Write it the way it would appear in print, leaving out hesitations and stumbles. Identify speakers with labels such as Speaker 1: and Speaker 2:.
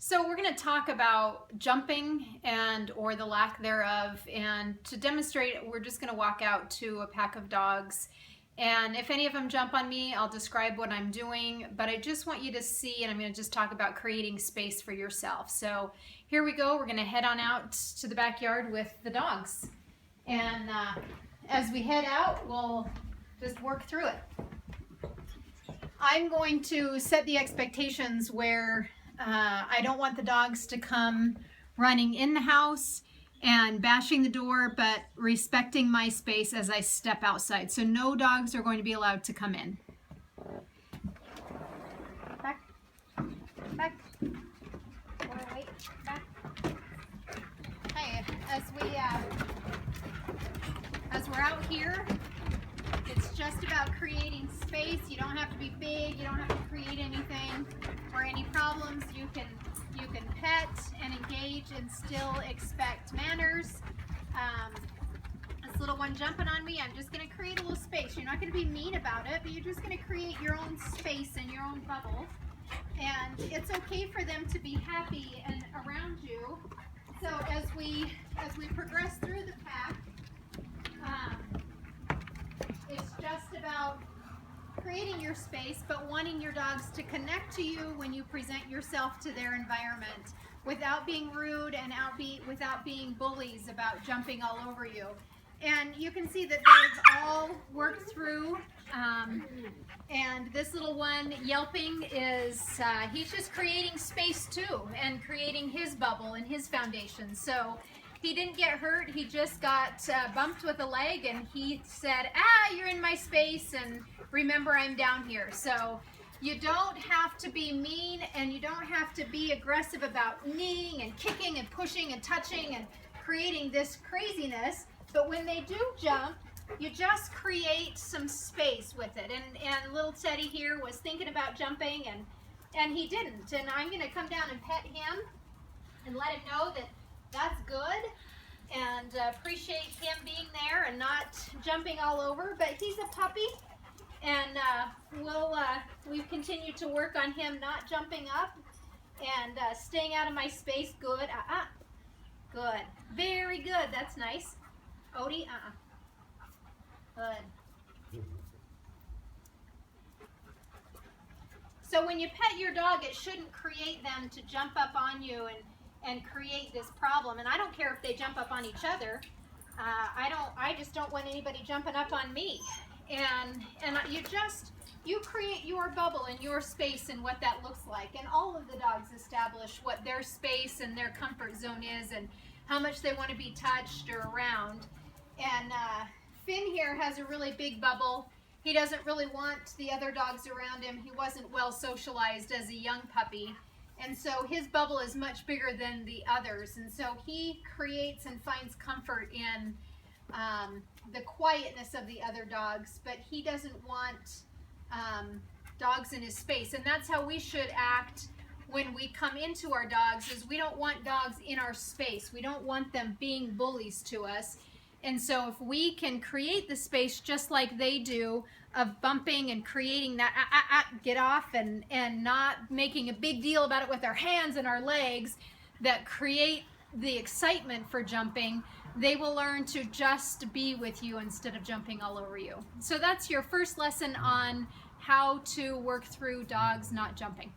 Speaker 1: So we're going to talk about jumping and or the lack thereof, and to demonstrate we're just going to walk out to a pack of dogs, and if any of them jump on me I'll describe what I'm doing, but I just want you to see, and I'm going to just talk about creating space for yourself. So here we go. We're going to head on out to the backyard with the dogs, and as we head out we'll just work through it. I'm going to set the expectations where I don't want the dogs to come running in the house and bashing the door, but respecting my space as I step outside. So no dogs are going to be allowed to come in. Back, back, wait, back. Hey, as we're out here, it's just about creating space. You don't have to be big. You don't have to create anything or any problems. You can pet and engage and still expect manners. This little one jumping on me, I'm just going to create a little space. You're not going to be mean about it, but you're just going to create your own space and your own bubble. And it's okay for them to be happy and around you. So as we progress through the pack, it's just about creating your space, but wanting your dogs to connect to you when you present yourself to their environment without being rude and without being bullies about jumping all over you. And you can see that they've all worked through, and this little one yelping is, he's just creating space too and creating his bubble and his foundation. So he didn't get hurt, he just got bumped with a leg, and he said, you're in my space, and remember I'm down here. So you don't have to be mean, and you don't have to be aggressive about kneeing and kicking and pushing and touching and creating this craziness. But when they do jump, you just create some space with it. And little Teddy here was thinking about jumping, and he didn't. And I'm going to come down and pet him and let him know that that's good, and appreciate him being there and not jumping all over. But he's a puppy, and we've continued to work on him not jumping up and staying out of my space. Good. Good. Very good. That's nice. Odie, Good. So when you pet your dog, it shouldn't create them to jump up on you and create this problem. And I don't care if they jump up on each other. I just don't want anybody jumping up on me. And you create your bubble and your space and what that looks like. And all of the dogs establish what their space and their comfort zone is and how much they want to be touched or around. And Finn here has a really big bubble. He doesn't really want the other dogs around him. He wasn't well socialized as a young puppy. And so his bubble is much bigger than the others. And so he creates and finds comfort in the quietness of the other dogs, but he doesn't want dogs in his space. And that's how we should act when we come into our dogs, is we don't want dogs in our space. We don't want them being bullies to us. And so if we can create the space just like they do, of bumping and creating that get off, and not making a big deal about it with our hands and our legs that create the excitement for jumping, they will learn to just be with you instead of jumping all over you. So that's your first lesson on how to work through dogs not jumping.